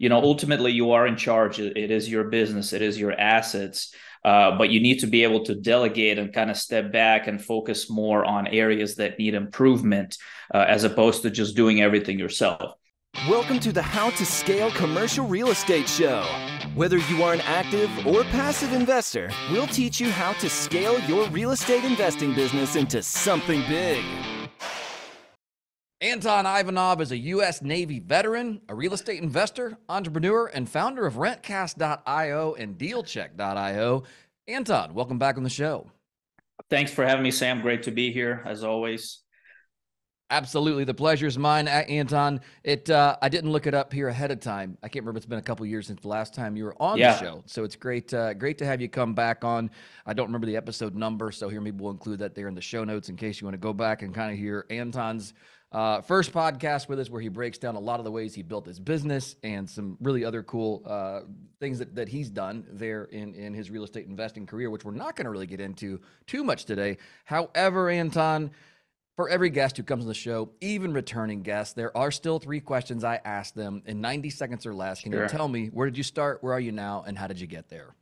ultimately you are in charge. It is your business. It is your assets. But you need to be able to delegate and kind of step back and focus more on areas that need improvement, as opposed to just doing everything yourself. Welcome to the How to Scale Commercial Real Estate Show. Whether you are an active or passive investor, we'll teach you how to scale your real estate investing business into something big. Anton Ivanov is a U.S. Navy veteran, a real estate investor, entrepreneur, and founder of RentCast.io and DealCheck.io. Anton, welcome back on the show. Thanks for having me, Sam. Great to be here, as always. Absolutely. The pleasure is mine, Anton. I didn't look it up here ahead of time. I can't remember. It's been a couple years since the last time you were on the show. So it's great to have you come back on. I don't remember the episode number, so here maybe we'll include that there in the show notes in case you want to go back and kind of hear Anton's first podcast with us, where he breaks down a lot of the ways he built his business and some really other cool things that he's done there in his real estate investing career, which we're not going to really get into too much today. However, Anton, for every guest who comes on the show, even returning guests, there are still 3 questions I ask them in 90 seconds or less. Can you tell me, where did you start, where are you now, and how did you get there?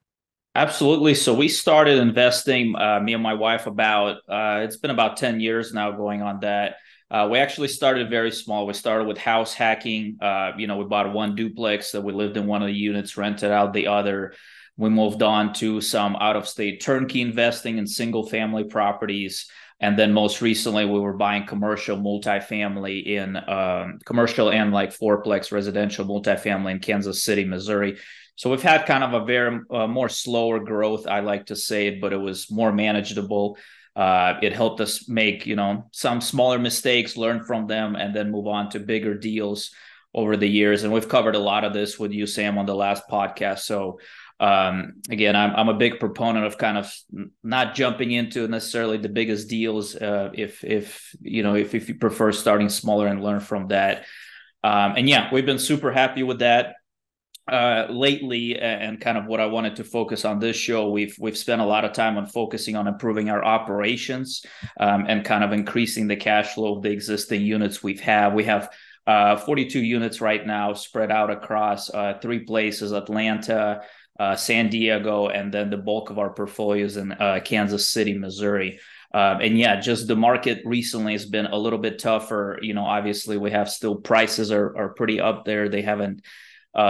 Absolutely. So we started investing, me and my wife, it's been about 10 years now going on that. We actually started very small. We started with house hacking. We bought one duplex that we lived in one of the units, rented out the other. We moved on to some out-of-state turnkey investing in single-family properties. And then most recently, we were buying commercial multifamily in commercial and like fourplex residential multifamily in Kansas City, Missouri. So we've had kind of a very more slower growth, I like to say it, but it was more manageable. It helped us make, some smaller mistakes, learn from them, and then move on to bigger deals over the years. And we've covered a lot of this with you, Sam, on the last podcast. So again, I'm a big proponent of kind of not jumping into necessarily the biggest deals, if you prefer starting smaller and learn from that. And yeah, we've been super happy with that lately, and kind of what I wanted to focus on this show. We've spent a lot of time on focusing on improving our operations, and kind of increasing the cash flow of the existing units we have. We have 42 units right now spread out across 3 places: Atlanta, San Diego, and then the bulk of our portfolios in Kansas City, Missouri. And yeah, just the market recently has been a little bit tougher. Obviously we have still prices are pretty up there. They haven't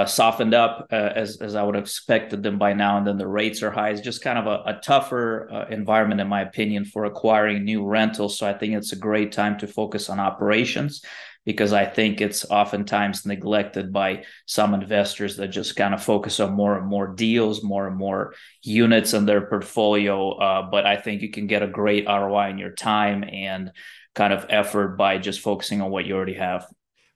softened up as I would have expected them by now. And then the rates are high. It's just kind of a tougher environment, in my opinion, for acquiring new rentals. So I think it's a great time to focus on operations, because I think it's oftentimes neglected by some investors that just kind of focus on more and more deals, more and more units in their portfolio. But I think you can get a great ROI in your time and kind of effort by just focusing on what you already have.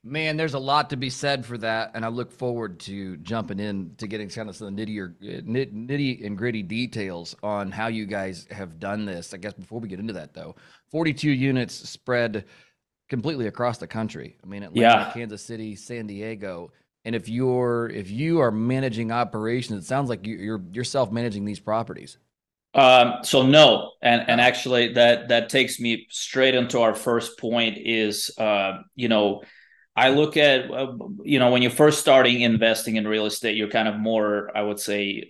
Man, there's a lot to be said for that, and I look forward to jumping in to getting kind of some nitty and gritty details on how you guys have done this. I guess before we get into that, though, 42 units spread completely across the country. I mean, Atlanta, Kansas City, San Diego. And if you are managing operations, it sounds like you're self-managing these properties. So no, and actually that takes me straight into our first point is, I look at, when you're first starting investing in real estate, you're kind of more, I would say,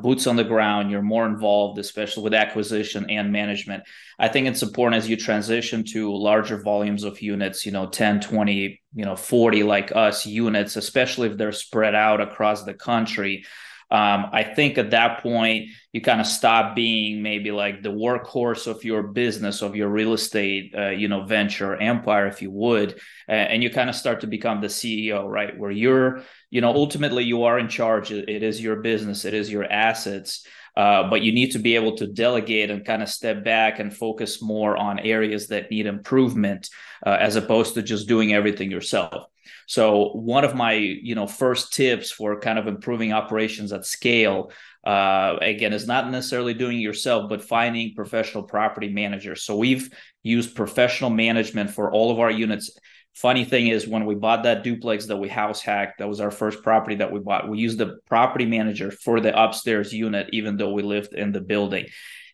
boots on the ground. You're more involved, especially with acquisition and management. I think it's important as you transition to larger volumes of units, 10, 20, 40 like us units, especially if they're spread out across the country. I think at that point, you kind of stop being maybe like the workhorse of your business, of your real estate, venture empire, if you would, and you kind of start to become the CEO, right? Where you're, ultimately you are in charge. It is your business. It is your assets. But you need to be able to delegate and kind of step back and focus more on areas that need improvement, as opposed to just doing everything yourself. So one of my, first tips for kind of improving operations at scale, again, is not necessarily doing it yourself, but finding professional property managers. So we've used professional management for all of our units. Funny thing is, when we bought that duplex that we house hacked, that was our first property that we bought. We used the property manager for the upstairs unit, even though we lived in the building.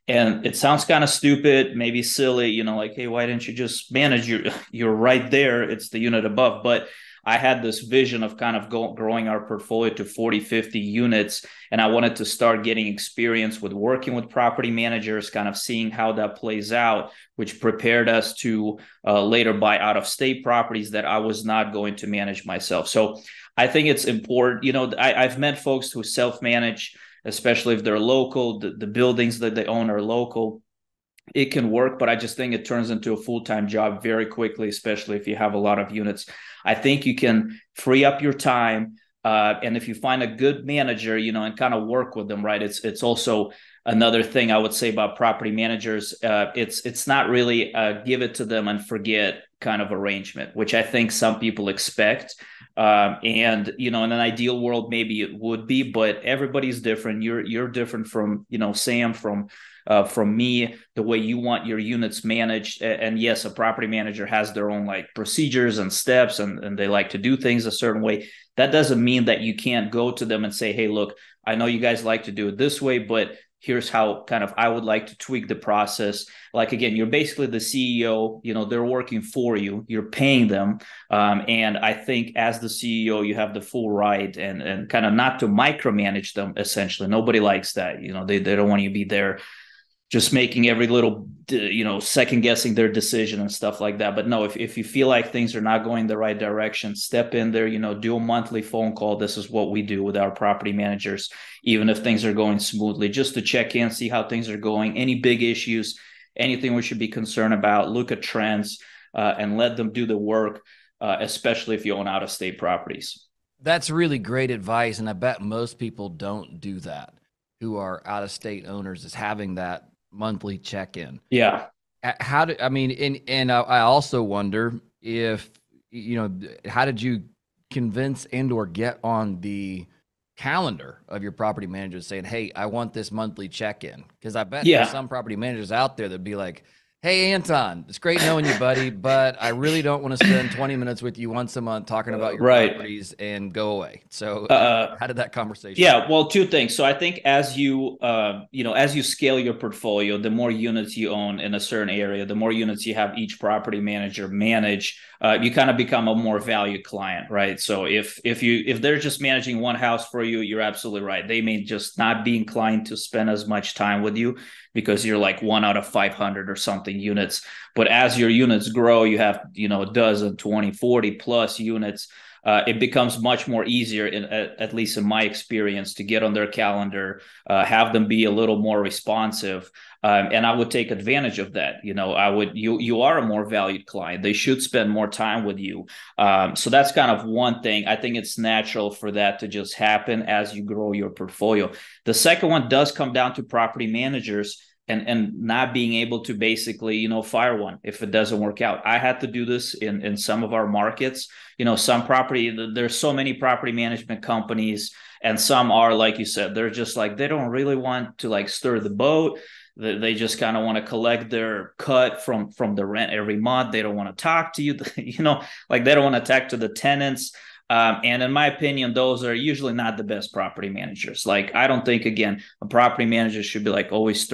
And it sounds kind of stupid, maybe silly, like, hey, why didn't you just manage you're right there? It's the unit above. But I had this vision of kind of growing our portfolio to 40, 50 units. And I wanted to start getting experience with working with property managers, kind of seeing how that plays out, which prepared us to later buy out of state properties that I was not going to manage myself. So I think it's important. You know, I've met folks who self-manage, especially if they're local, the buildings that they own are local. It can work, but I just think it turns into a full-time job very quickly, especially if you have a lot of units. I think you can free up your time. And if you find a good manager, you know, and kind of work with them, right? It's also another thing I would say about property managers. It's not really a give it to them and forget kind of arrangement, which I think some people expect. And you know, in an ideal world, maybe it would be, but everybody's different. You're different from, you know, Sam, from me, the way you want your units managed. And yes, a property manager has their own like procedures and steps, and they like to do things a certain way. That doesn't mean that you can't go to them and say, hey, look, I know you guys like to do it this way, but here's how kind of I would like to tweak the process. Like, again, you're basically the CEO, you know, they're working for you, you're paying them. And I think as the CEO, you have the full right and kind of not to micromanage them, essentially. Nobody likes that. You know, they don't want you to be there just making every little, you know, second guessing their decision and stuff like that. But no, if you feel like things are not going the right direction, step in there, you know, do a monthly phone call. This is what we do with our property managers, even if things are going smoothly, just to check in, see how things are going, any big issues, anything we should be concerned about, look at trends, and let them do the work, especially if you own out-of-state properties. That's really great advice. And I bet most people don't do that, who are out-of-state owners, is having that monthly check-in. Yeah. How do I mean? And I also wonder if, you know, how did you convince and/or get on the calendar of your property managers saying, "Hey, I want this monthly check-in"? Because I bet there's some property managers out there that'd be like, "Hey, Anton, it's great knowing you, buddy, but I really don't want to spend 20 minutes with you once a month talking about your properties and go away." So how did that conversation go? Well, two things. So I think as you, you know, as you scale your portfolio, the more units you own in a certain area, the more units you have each property manager manage, you kind of become a more valued client, right? So if they're just managing one house for you, you're absolutely right. They may just not be inclined to spend as much time with you because you're like 1 out of 500 or something units. But as your units grow, you have, you know, a dozen, 20, 40 plus units. It becomes much more easier, at least in my experience, to get on their calendar, have them be a little more responsive. And I would take advantage of that. You know, you are a more valued client. They should spend more time with you. So that's kind of one thing. I think it's natural for that to just happen as you grow your portfolio. The second one does come down to property managers and not being able to basically, you know, fire one if it doesn't work out. I had to do this in some of our markets. You know, there's so many property management companies, and some are, like you said, they're just like, they don't really want to like stir the boat. They just kind of want to collect their cut from the rent every month. They don't want to talk to you, you know, like they don't want to talk to the tenants. And in my opinion, those are usually not the best property managers. Like, I don't think, again, a property manager should be like always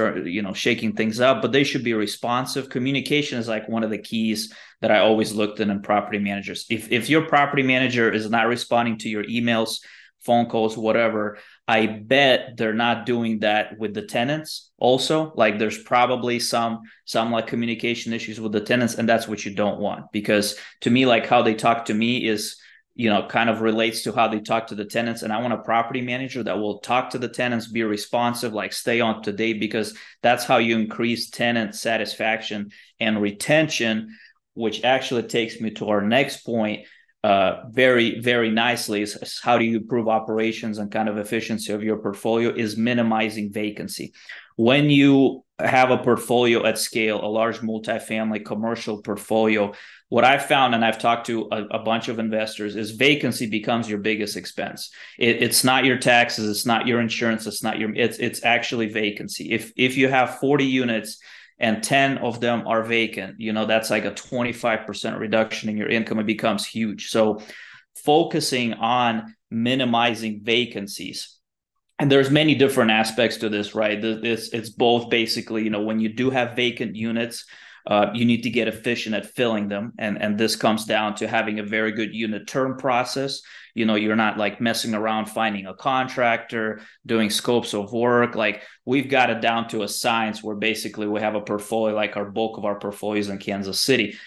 shaking things up, but they should be responsive. Communication is like one of the keys that I always looked in property managers. If your property manager is not responding to your emails, phone calls, whatever, I bet they're not doing that with the tenants also. Like, there's probably some like communication issues with the tenants, and that's what you don't want. Because to me, like, how they talk to me is, you know, kind of relates to how they talk to the tenants. And I want a property manager that will talk to the tenants, be responsive, like stay on to date, because that's how you increase tenant satisfaction and retention, which actually takes me to our next point very, very nicely, is how do you improve operations and kind of efficiency of your portfolio, is minimizing vacancy. When you have a portfolio at scale, a large multifamily commercial portfolio, what I've found, and I've talked to a bunch of investors, is vacancy becomes your biggest expense. It's not your taxes, it's not your insurance, it's actually vacancy. If you have 40 units and 10 of them are vacant, you know, that's like a 25% reduction in your income. It becomes huge. So focusing on minimizing vacancies. And there's many different aspects to this, right? It's both basically, you know, when you do have vacant units, You need to get efficient at filling them. And this comes down to having a very good unit turn process. You're not like messing around finding a contractor, doing scopes of work. Like we've got it down to a science where basically we have a portfolio, like our bulk of our portfolios in Kansas City.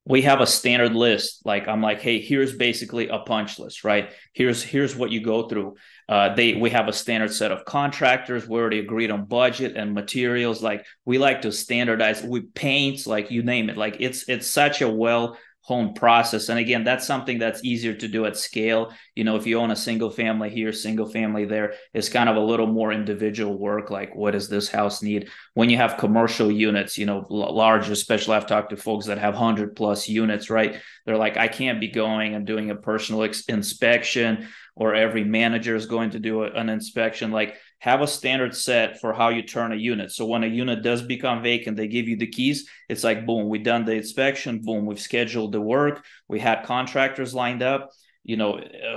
We have a standard list. Like I'm like, hey, here's basically a punch list, right? Here's what you go through. We have a standard set of contractors. We already agreed on budget and materials. Like we like to standardize. We paint, like you name it. Like it's such a well-honed process. And again, that's something that's easier to do at scale. If you own a single family here, single family there, it's kind of a little more individual work. Like what does this house need? When you have commercial units, large, especially I've talked to folks that have 100+ units, right? They're like, I can't be going and doing a personal inspection, or every manager is going to do an inspection. Like have a standard set for how you turn a unit. So when a unit does become vacant, they give you the keys. It's like, boom, we've done the inspection. Boom, we've scheduled the work. We had contractors lined up.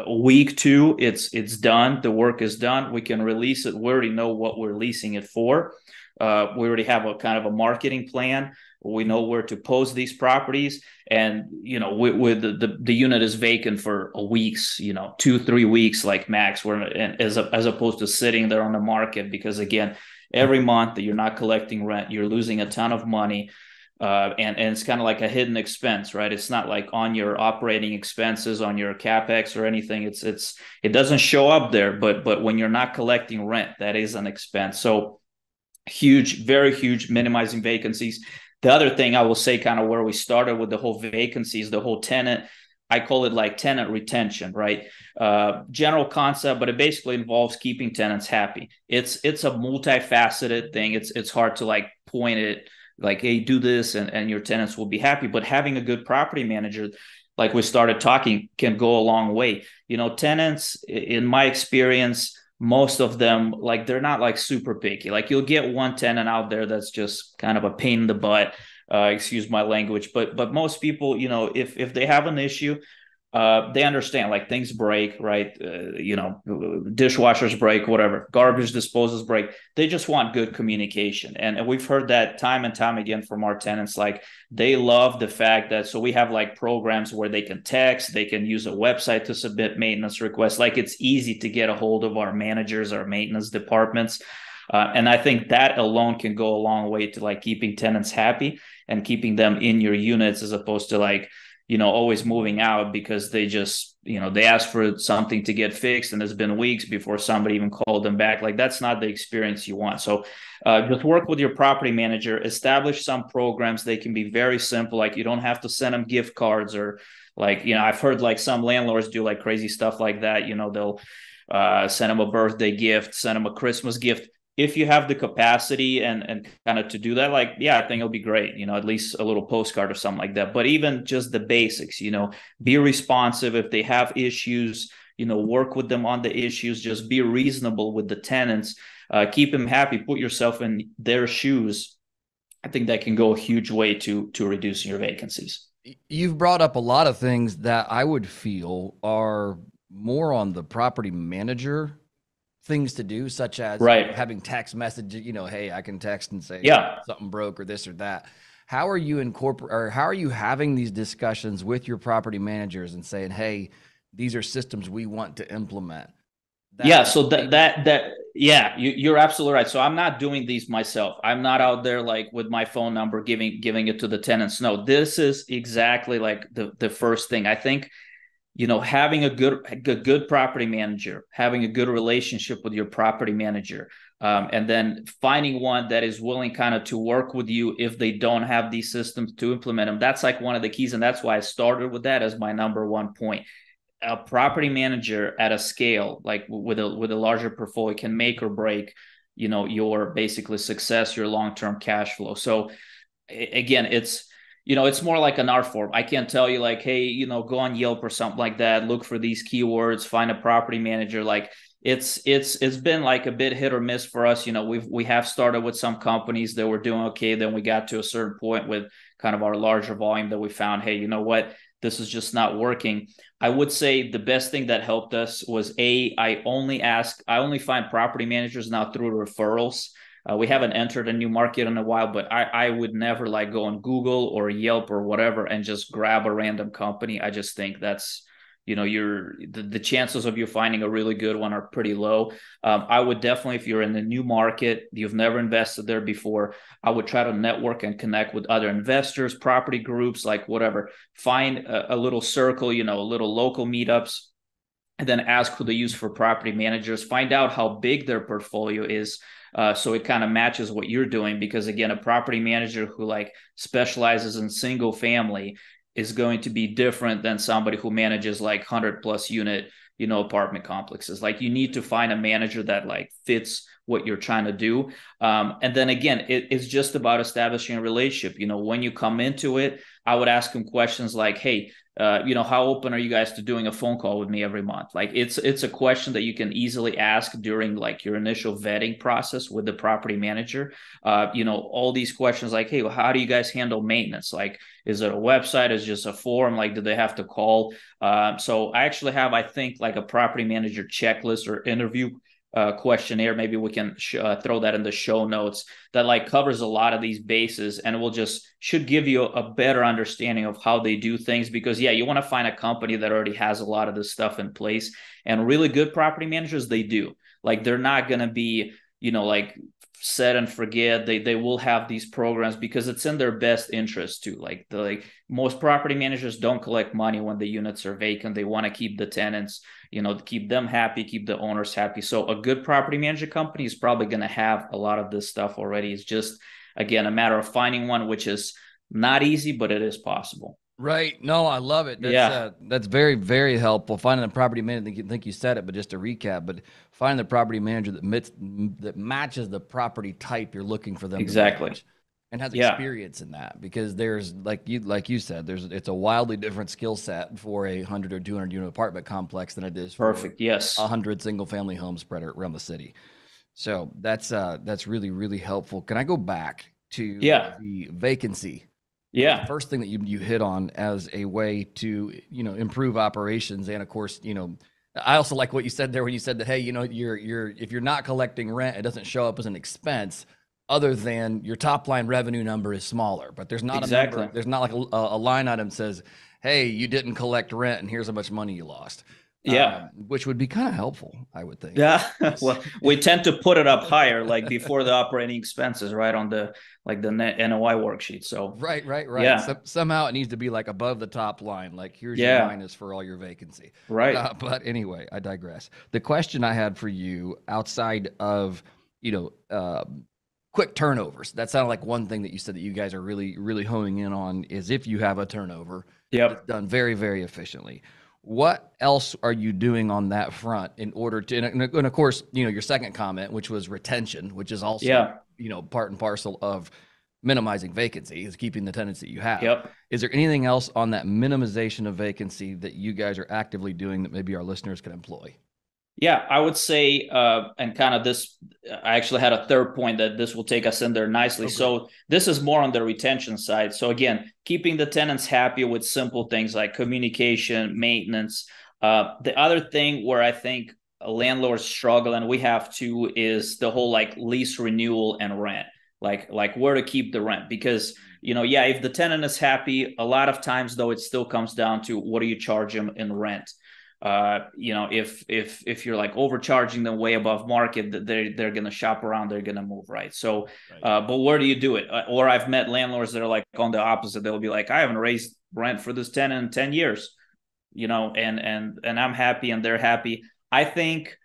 Week 2, it's done. The work is done. We can release it. We already know what we're leasing it for. We already have a kind of a marketing plan. We know where to post these properties, and with the unit is vacant for a weeks, 2-3 weeks, like max. As opposed to sitting there on the market, because again, every month that you're not collecting rent, you're losing a ton of money. And it's kind of like a hidden expense, right? It's not like on your operating expenses, on your capex or anything. It doesn't show up there, but when you're not collecting rent, that is an expense. So huge, very huge, minimizing vacancies. The other thing I will say, kind of where we started with the whole vacancies, the whole tenant, I call it like tenant retention, right? General concept, but it basically involves keeping tenants happy. It's a multifaceted thing. It's hard to like point it like, hey, do this and your tenants will be happy. But having a good property manager, like we started talking, can go a long way. Tenants, in my experience, most of them, like they're not like super picky. Like you'll get one tenant out there that's just kind of a pain in the butt, excuse my language, but most people, if they have an issue, they understand, like things break, right? Dishwashers break, whatever, garbage disposals break. They just want good communication. And we've heard that time and time again from our tenants. Like they love the fact that, so we have like programs where they can text, they can use a website to submit maintenance requests. Like it's easy to get a hold of our managers, our maintenance departments. And I think that alone can go a long way to like keeping tenants happy and keeping them in your units, as opposed to like, always moving out because they just, they ask for something to get fixed and it's been weeks before somebody even called them back. Like that's not the experience you want. So just work with your property manager, establish some programs. They can be very simple. Like you don't have to send them gift cards, or like, I've heard like some landlords do like crazy stuff like that. They'll send them a birthday gift, send them a Christmas gift. If you have the capacity and kind of to do that, like, yeah, I think it'll be great, at least a little postcard or something like that. But even just the basics, be responsive. If they have issues, work with them on the issues, just be reasonable with the tenants, keep them happy, put yourself in their shoes. I think that can go a huge way to reducing your vacancies. You've brought up a lot of things that I would feel are more on the property manager things to do, such as having text messages, hey, I can text and say something broke or this or that. How are you how are you having these discussions with your property managers and saying, hey, these are systems we want to implement? So you're absolutely right. So I'm not doing these myself. I'm not out there like with my phone number giving it to the tenants. No, this is exactly like the first thing. I think having a good property manager, having a good relationship with your property manager, and then finding one that is willing kind of to work with you if they don't have these systems to implement them. That's like one of the keys. And that's why I started with that as my number one point. A property manager at a scale, like with a larger portfolio, can make or break, your basically success, your long-term cash flow. So again, it's more like an art form. I can't tell you like, hey, go on Yelp or something like that, look for these keywords, find a property manager. Like it's been like a bit hit or miss for us. We have started with some companies that were doing okay. Then we got to a certain point with kind of our larger volume that we found, hey, you know what? This is just not working. I would say the best thing that helped us was I only find property managers now through referrals. We haven't entered a new market in a while, but I would never like go on Google or Yelp or whatever and just grab a random company. I just think that's, the chances of you finding a really good one are pretty low. I would definitely, if you're in a new market, you've never invested there before, I would try to network and connect with other investors, property groups, like whatever. Find a little circle, little local meetups, and then ask who they use for property managers. Find out how big their portfolio is. So it kind of matches what you're doing, because again, a property manager who like specializes in single family is going to be different than somebody who manages like 100+ unit, apartment complexes. Like you need to find a manager that like fits what you're trying to do. And then again, it's just about establishing a relationship. When you come into it, I would ask them questions like, hey, how open are you guys to doing a phone call with me every month? Like it's a question that you can easily ask during like your initial vetting process with the property manager. All these questions like, hey, well, how do you guys handle maintenance? Like, is it a website? Is it just a form? Like, do they have to call? So I actually have, I think, like a property manager checklist or interview questionnaire. Maybe we can throw that in the show notes, that like covers a lot of these bases, and should give you a better understanding of how they do things. Because you want to find a company that already has a lot of this stuff in place, and really good property managers, they do. Like they're not going to be, like set and forget. They will have these programs because it's in their best interest too. Like most property managers don't collect money when the units are vacant. They want to keep the tenants, keep them happy, keep the owners happy. So a good property management company is probably going to have a lot of this stuff already. It's just, again, a matter of finding one, which is not easy, but it is possible. Right. No, I love it. That's very, very helpful. Finding a property manager, I think you said it, but just to recap, but finding the property manager that matches the property type you're looking for them exactly to manage, and has experience in that. Because there's, like you said, it's a wildly different skill set for a 100 or 200 unit apartment complex than it is for 100 single family homes spread around the city. So that's really, really helpful. Can I go back to the vacancy? Yeah. The first thing that you hit on as a way to, improve operations. And of course, I also like what you said there when you said that, hey, if you're not collecting rent, it doesn't show up as an expense, other than your top line revenue number is smaller. But there's not a number, there's not like a line item says, hey, you didn't collect rent and here's how much money you lost. Which would be kind of helpful, I would think. Yeah. Well, we tend to put it up higher, like before the operating expenses, right, on the net NOI worksheet. So right. Yeah. Somehow it needs to be like above the top line, like here's your minus for all your vacancy. Right. But anyway, I digress. The question I had for you, outside of quick turnovers, that sounded like one thing that you said that you guys are really, really honing in on, is if you have a turnover, it's done very, very efficiently. What else are you doing on that front in order to, and of course, your second comment, which was retention, which is also, part and parcel of minimizing vacancy, is keeping the tenants that you have. Is there anything else on that minimization of vacancy that you guys are actively doing that maybe our listeners can employ? Yeah, I would say, and kind of this, I actually had a third point that this will take us in there nicely. Okay. So this is more on the retention side. So again, keeping the tenants happy with simple things like communication, maintenance. The other thing where I think landlords struggle, and we have to, is the whole like lease renewal and rent, like where to keep the rent. Because, if the tenant is happy, a lot of times though, it still comes down to what do you charge them in rent? If you're like overcharging them way above market, they're going to shop around, they're going to move, right? So, but where do you do it? Or I've met landlords that are like on the opposite. They'll be like, I haven't raised rent for this tenant in 10 years, and I'm happy and they're happy. I think,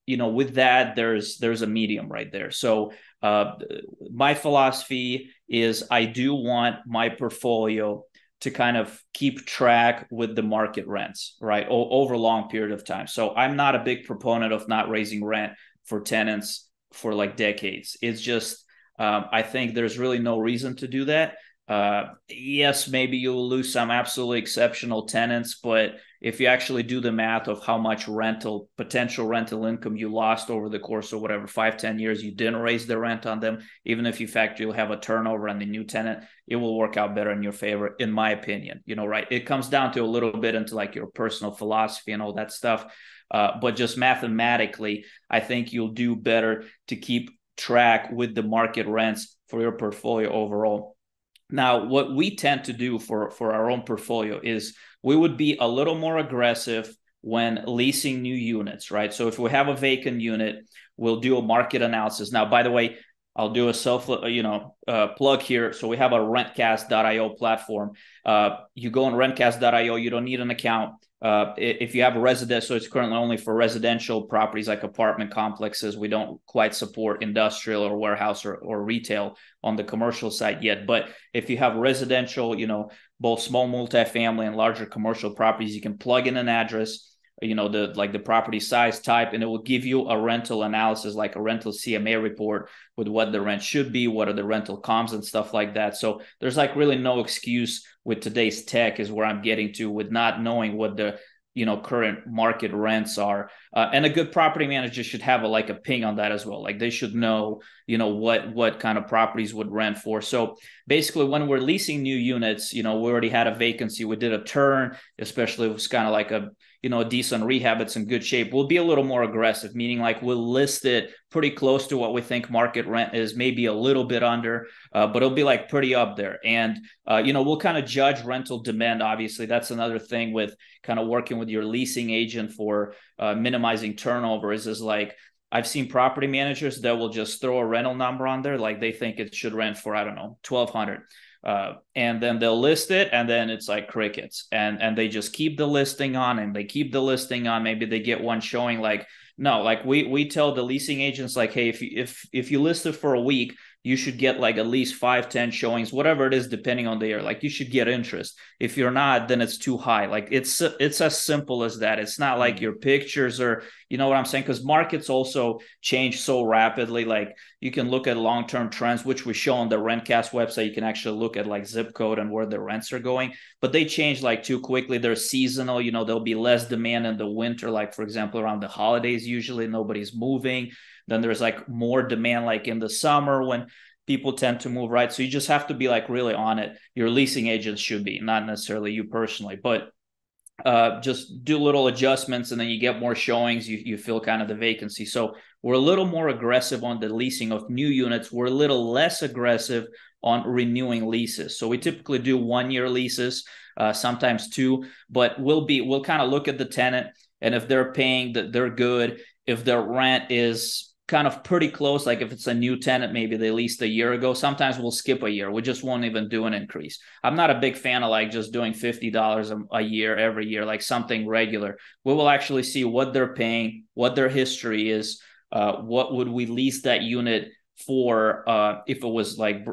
with that, there's a medium right there. So, my philosophy is I do want my portfolio to kind of keep track with the market rents, right, over a long period of time. So I'm not a big proponent of not raising rent for tenants for like decades. It's just, I think there's really no reason to do that. Yes, maybe you'll lose some absolutely exceptional tenants, but if you actually do the math of how much potential rental income you lost over the course of whatever, 5-10 years, you didn't raise the rent on them, even if you factor you'll have a turnover on the new tenant, it will work out better in your favor, in my opinion. Right? It comes down to a little bit into like your personal philosophy and all that stuff. But just mathematically, I think you'll do better to keep track with the market rents for your portfolio overall. Now, what we tend to do for our own portfolio is we would be a little more aggressive when leasing new units, right? So if we have a vacant unit, we'll do a market analysis. Now, by the way, I'll do a plug here. So we have a RentCast.io platform. You go on RentCast.io, you don't need an account. If you have a resident, so it's currently only for residential properties like apartment complexes. We don't quite support industrial or warehouse or retail on the commercial side yet. But if you have residential, both small multifamily and larger commercial properties, you can plug in an address, the property size, type, and it will give you a rental analysis, like a rental CMA report with what the rent should be, what are the rental comps and stuff like that. So there's like really no excuse with today's tech, is where I'm getting to, with not knowing what the current market rents are. And a good property manager should have a ping on that as well. Like they should know, what kind of properties would rent for. So basically when we're leasing new units, we already had a vacancy, we did a turn, especially if it was kind of like a decent rehab, it's in good shape, we'll be a little more aggressive, meaning like we'll list it pretty close to what we think market rent is, maybe a little bit under, but it'll be like pretty up there. And, we'll kind of judge rental demand. Obviously, that's another thing with kind of working with your leasing agent for minimizing turnover is like, I've seen property managers that will just throw a rental number on there. Like they think it should rent for, I don't know, 1,200. And then they'll list it, and then it's like crickets, and they just keep the listing on, and they keep the listing on. Maybe they get one showing. Like, no, like we tell the leasing agents, like, hey, if you list it for a week, you should get like at least 5-10 showings, whatever it is, depending on the year. Like you should get interest. If you're not, then it's too high. Like it's as simple as that. It's not like your pictures or, you know what I'm saying? Because markets also change so rapidly. Like you can look at long-term trends, which we show on the RentCast website. You can actually look at like zip code and where the rents are going, but they change like too quickly. They're seasonal. There'll be less demand in the winter. Like for example, around the holidays, usually nobody's moving. Then there's like more demand like in the summer when people tend to move, right? So you just have to be like really on it. Your leasing agents should be, not necessarily you personally, but just do little adjustments, and then you get more showings. You fill kind of the vacancy. So we're a little more aggressive on the leasing of new units. We're a little less aggressive on renewing leases. So we typically do 1-year leases, sometimes 2, but we'll kind of look at the tenant, and if they're paying, that they're good. If their rent is kind of pretty close, like if it's a new tenant, maybe they leased a year ago, sometimes we'll skip a year. We just won't even do an increase. I'm not a big fan of like just doing $50 a year every year, like something regular. We will actually see what they're paying, what their history is, what would we lease that unit for, if it was like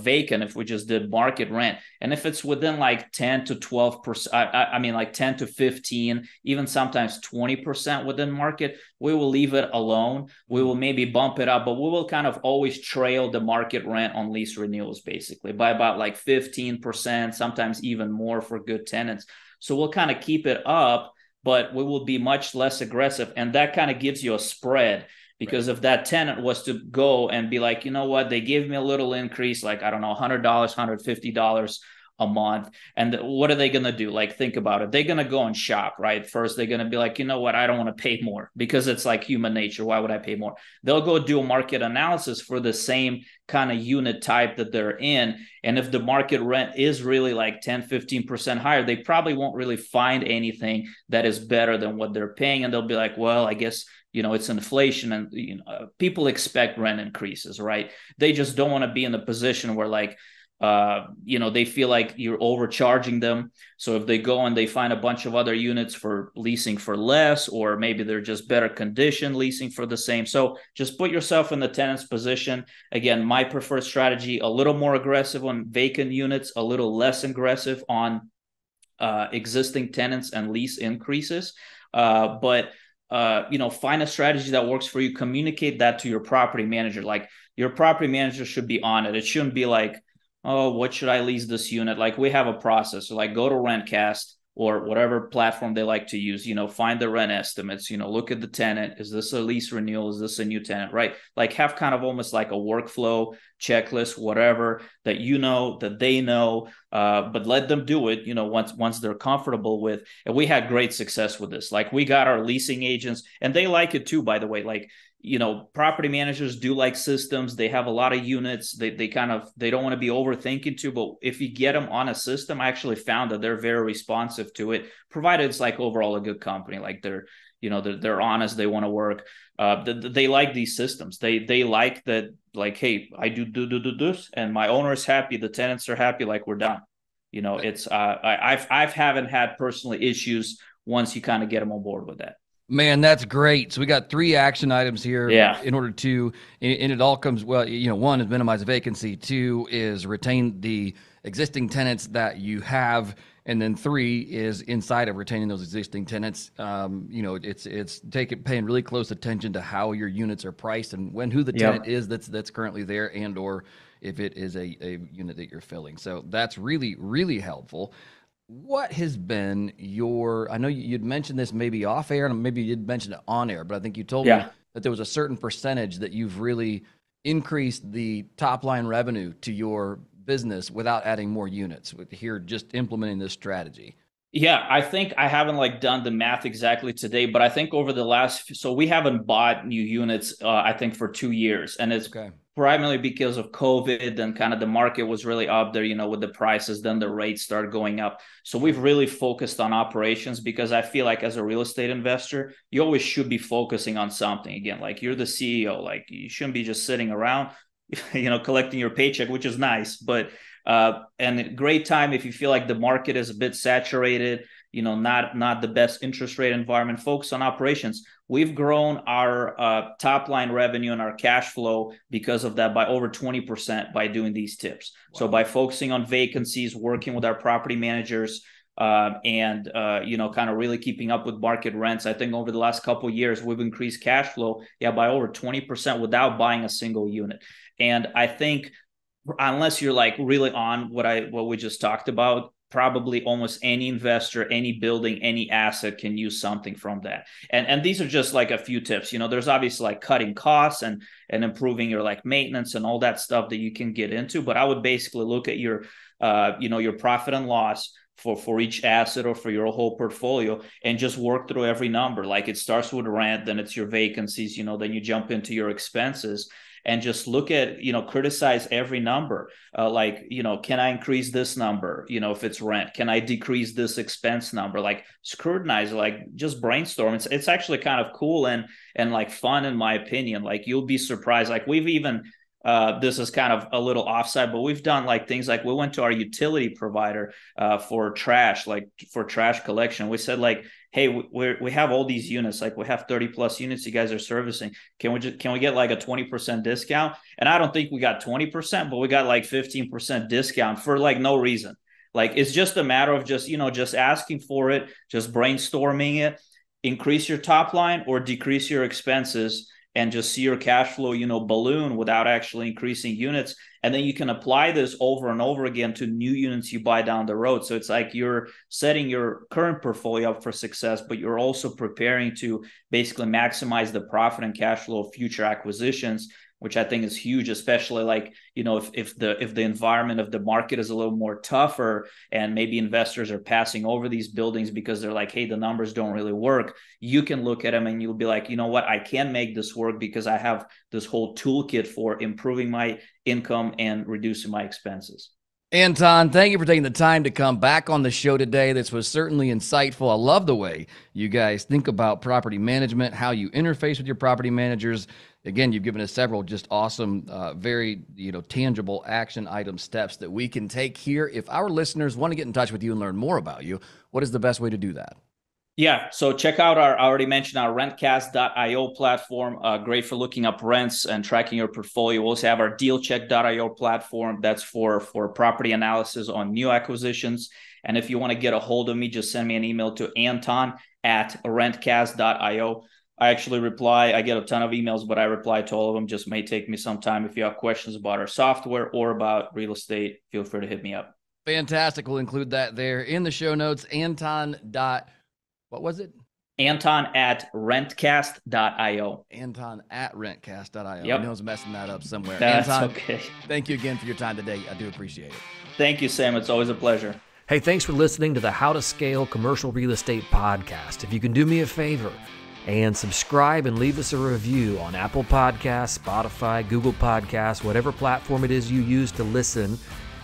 vacant, if we just did market rent, and if it's within like 10 to 12%, I mean like 10 to 15, even sometimes 20% within market, we will leave it alone. We will maybe bump it up, but we will kind of always trail the market rent on lease renewals basically by about like 15%, sometimes even more for good tenants. So we'll kind of keep it up, but we will be much less aggressive, and that kind of gives you a spread. Because if that tenant was to go and be like, you know what, they gave me a little increase, like, I don't know, $100, $150 a month. And what are they going to do? Like, think about it. They're going to go and shop, right? First, they're going to be like, you know what, I don't want to pay more, because it's like human nature. Why would I pay more? They'll go do a market analysis for the same kind of unit type that they're in. And if the market rent is really like 10, 15% higher, they probably won't really find anything that is better than what they're paying. And they'll be like, well, I guess, it's inflation, and people expect rent increases, right? They just don't want to be in a position where like, they feel like you're overcharging them. So if they go and they find a bunch of other units for leasing for less, or maybe they're just better condition leasing for the same. So just put yourself in the tenant's position. Again, my preferred strategy, a little more aggressive on vacant units, a little less aggressive on existing tenants and lease increases. But find a strategy that works for you. Communicate that to your property manager. Like, your property manager should be on it. It shouldn't be like, oh, what should I lease this unit? Like, we have a process. So like, go to RentCast or whatever platform they like to use, find the rent estimates, look at the tenant. Is this a lease renewal? Is this a new tenant, right? Like, have kind of almost like a workflow checklist, whatever, that that they know, but let them do it, once they're comfortable with. And we had great success with this. Like we got our leasing agents, and they like it too, by the way. Like, property managers do like systems. They have a lot of units. They don't want to be overthinking too, but if you get them on a system, I actually found that they're very responsive to it, provided it's like overall a good company. Like they're honest. They want to work. They like these systems. They like that. Like, hey, I do this, and my owner is happy. The tenants are happy. Like we're done. It's I haven't had personally issues once you kind of get them on board with that. Man, that's great. So we got 3 action items here in order to, and it all comes, well, 1 is minimize the vacancy, 2 is retain the existing tenants that you have, and then 3 is inside of retaining those existing tenants. It's paying really close attention to how your units are priced and who the tenant is that's currently there, and or if it is a unit that you're filling. So that's really, really helpful. What has been I know you'd mentioned this maybe off air and maybe you'd mentioned it on air, but I think you told me that there was a certain percentage that you've really increased the top line revenue to your business without adding more units here, just implementing this strategy. Yeah, I think I haven't done the math exactly today, but I think over the so we haven't bought new units, I think for 2 years, and it's primarily because of COVID, and kind of the market was really up there, with the prices, then the rates start going up. So we've really focused on operations, because I feel like as a real estate investor, you always should be focusing on something. Again, like you're the CEO, like you shouldn't be just sitting around, collecting your paycheck, which is nice, but and a great time if you feel like the market is a bit saturated, not the best interest rate environment, focus on operations. We've grown our top line revenue and our cash flow because of that by over 20% by doing these tips. Wow. So by focusing on vacancies, working with our property managers, and kind of really keeping up with market rents, I think over the last couple of years, we've increased cash flow by over 20% without buying a single unit. And I think unless you're like really on what we just talked about, probably almost any investor, any building, any asset can use something from that. And these are just like a few tips. There's obviously like cutting costs and improving your like maintenance and all that stuff that you can get into. But I would basically look at your your profit and loss for each asset or for your whole portfolio, and just work through every number. Like it starts with rent, then it's your vacancies, then you jump into your expenses, and just look at, criticize every number. Can I increase this number? If it's rent, can I decrease this expense number? Like scrutinize, like just brainstorm. It's actually kind of cool and like fun, in my opinion. Like you'll be surprised. Like we've even, this is kind of a little offside, but we've done like things like we went to our utility provider for trash collection. We said like, hey, we have all these units, like we have 30 plus units you guys are servicing. Can we get like a 20% discount? And I don't think we got 20%, but we got like 15% discount for like no reason. Like it's just a matter of just asking for it, just brainstorming it, increase your top line or decrease your expenses, and just see your cash flow, balloon without actually increasing units. And then you can apply this over and over again to new units you buy down the road. So it's like you're setting your current portfolio up for success, but you're also preparing to basically maximize the profit and cash flow of future acquisitions, which I think is huge, especially like, if the environment of the market is a little more tougher and maybe investors are passing over these buildings because they're like, hey, the numbers don't really work. You can look at them and you'll be like, you know what, I can make this work because I have this whole toolkit for improving my income and reducing my expenses. Anton, thank you for taking the time to come back on the show today. This was certainly insightful. I love the way you guys think about property management, how you interface with your property managers. Again, you've given us several just awesome, very tangible action item steps that we can take here. If our listeners want to get in touch with you and learn more about you, what is the best way to do that? Yeah, so check out I already mentioned our rentcast.io platform, great for looking up rents and tracking your portfolio. We also have our dealcheck.io platform that's for property analysis on new acquisitions. And if you want to get a hold of me, just send me an email to anton@rentcast.io. I actually reply. I get a ton of emails, but I reply to all of them. Just may take me some time. If you have questions about our software or about real estate, feel free to hit me up. Fantastic. We'll include that there in the show notes. Anton. What was it? Anton at rentcast.io. Anton at rentcast.io. Yep. I know I was messing that up somewhere. That's Anton, okay. Thank you again for your time today. I do appreciate it. Thank you, Sam. It's always a pleasure. Hey, thanks for listening to the How to Scale Commercial Real Estate podcast. If you can do me a favor and subscribe and leave us a review on Apple Podcasts, Spotify, Google Podcasts, whatever platform it is you use to listen,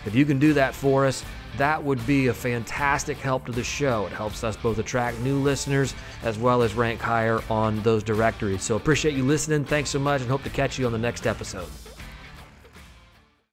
if you can do that for us, that would be a fantastic help to the show. It helps us both attract new listeners as well as rank higher on those directories. So appreciate you listening. Thanks so much and hope to catch you on the next episode.